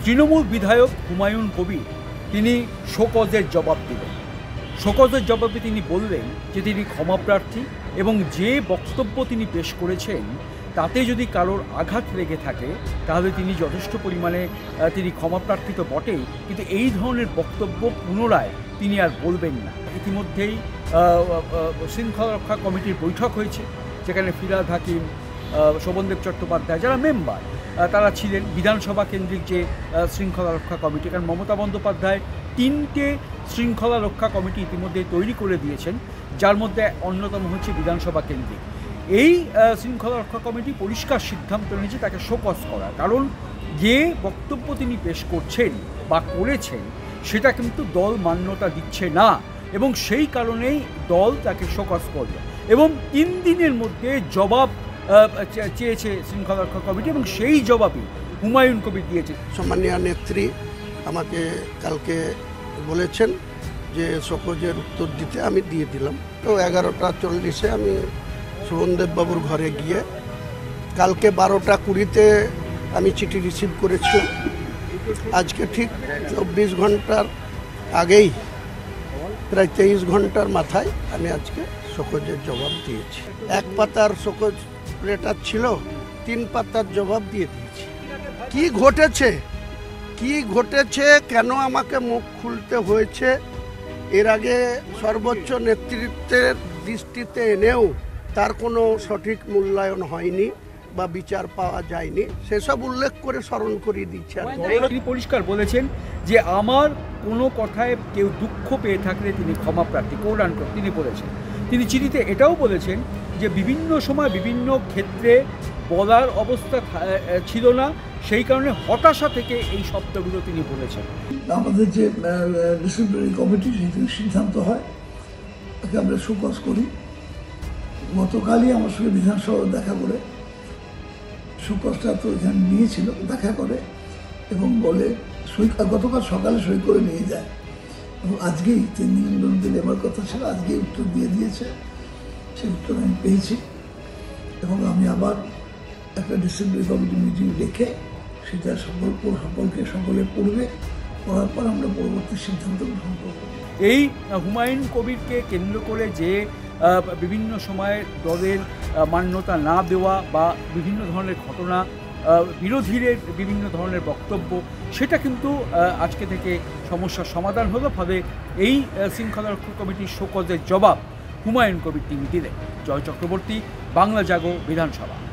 তৃণমূল বিধায়ক হুমায়ুন কবির তিনি শোকজের জবাব দিলেন। শোকজের জবাবে তিনি বললেন যে তিনি ক্ষমাপ্রার্থী এবং যে বক্তব্য তিনি পেশ করেছেন তাতে যদি কারোর আঘাত লেগে থাকে তাহলে তিনি যথেষ্ট পরিমাণে তিনি ক্ষমাপ্রার্থী তো বটেই, কিন্তু এই ধরনের বক্তব্য পুনরায় তিনি আর বলবেন না। ইতিমধ্যেই শৃঙ্খলা রক্ষা কমিটির বৈঠক হয়েছে, যেখানে ফিরহাদ হাকিম, শোভনদেব চট্টোপাধ্যায় যারা মেম্বার তারা ছিলেন। বিধানসভা কেন্দ্রিক যে শৃঙ্খলা রক্ষা কমিটি, কারণ মমতা বন্দ্যোপাধ্যায় 3টে শৃঙ্খলা রক্ষা কমিটি ইতিমধ্যে তৈরি করে দিয়েছেন, যার মধ্যে অন্যতম হচ্ছে বিধানসভা কেন্দ্রিক। এই শৃঙ্খলা রক্ষা কমিটি পরিষ্কার সিদ্ধান্ত নিয়েছে তাকে শোকজ করা, কারণ যে বক্তব্য তিনি পেশ করছেন বা করেছেন সেটা কিন্তু দল মান্যতা দিচ্ছে না, এবং সেই কারণেই দল তাকে শোকজ করবে এবং 3 দিনের মধ্যে জবাব চেয়েছে শৃঙ্খলা রক্ষা কমিটি, এবং সেই জবাবই হুমায়ুন কবির দিয়েছে। সম্মানীয় নেত্রী আমাকে কালকে বলেছেন যে শোকজের উত্তর দিতে, আমি দিয়ে দিলাম। তো 11টা 40-এ আমি শোভনদেব বাবুর ঘরে গিয়ে কালকে 12টা 20-তে আমি চিঠি রিসিভ করেছি। আজকে ঠিক 24 ঘন্টার আগেই, প্রায় 23 ঘন্টার মাথায় আমি আজকে শোকজের জবাব দিয়েছি। 1 পাতার শোকজ লেটার ছিল, 3 পাতার জবাব দিয়ে দিয়েছি। কি ঘটেছে, কেন আমাকে মুখ খুলতে হয়েছে, এর আগে সর্বোচ্চ নেতৃত্বের দৃষ্টিতে এনেও তার কোনো সঠিক মূল্যায়ন হয়নি বা বিচার পাওয়া যায়নি, সেসব উল্লেখ করে স্মরণ করিয়ে দিচ্ছে। তিনি পরিষ্কার বলেছেন যে আমার কোনো কথায় কেউ দুঃখ পেয়ে থাকলে তিনি ক্ষমাপ্রার্থী, কৌরানকর তিনি বলেছেন। তিনি চিঠিতে এটাও বলেছেন যে বিভিন্ন সময় বিভিন্ন ক্ষেত্রে বলার অবস্থা ছিল না, সেই কারণে হতাশা থেকে এই শব্দগুলো তিনি বলেছেন। আমাদের যে ডিসিপ্লিনারি কমিটি সেই সিদ্ধান্ত হয়, তাকে আমরা শোকজ করি। গতকালই আমার সঙ্গে বিধানসভা দেখা করে শোকজটা তো এখানে নিয়েছিল, দেখা করে এবং বলে গতকাল সকালে সই করে নিয়ে যায়, এবং আজকেই 3 দিনের মধ্যে নেবার কথা ছিল, আজকেই উত্তর দিয়ে দিয়েছে। সেই উত্তর আমি পেয়েছি এবং আমি আবার একটা ডিসিপ্লিনারি কমিটি মিটিং ডেকে সেটা সকলে পড়বে, পড়ার পর আমরা পরবর্তী সিদ্ধান্ত গ্রহণ করব। এই হুমায়ুন কবিরকে কেন্দ্র করে যে বিভিন্ন সময়ে দলের মান্যতা না দেওয়া বা বিভিন্ন ধরনের ঘটনা, বিরোধীদের বিভিন্ন ধরনের বক্তব্য, সেটা কিন্তু আজকে থেকে সমস্যার সমাধান হলো। ফলে এই শৃঙ্খলা রক্ষা কমিটির শোকজের জবাব হুমায়ুন কবির তিনি দিলেন। জয় চক্রবর্তী, বাংলা জাগো, বিধানসভা।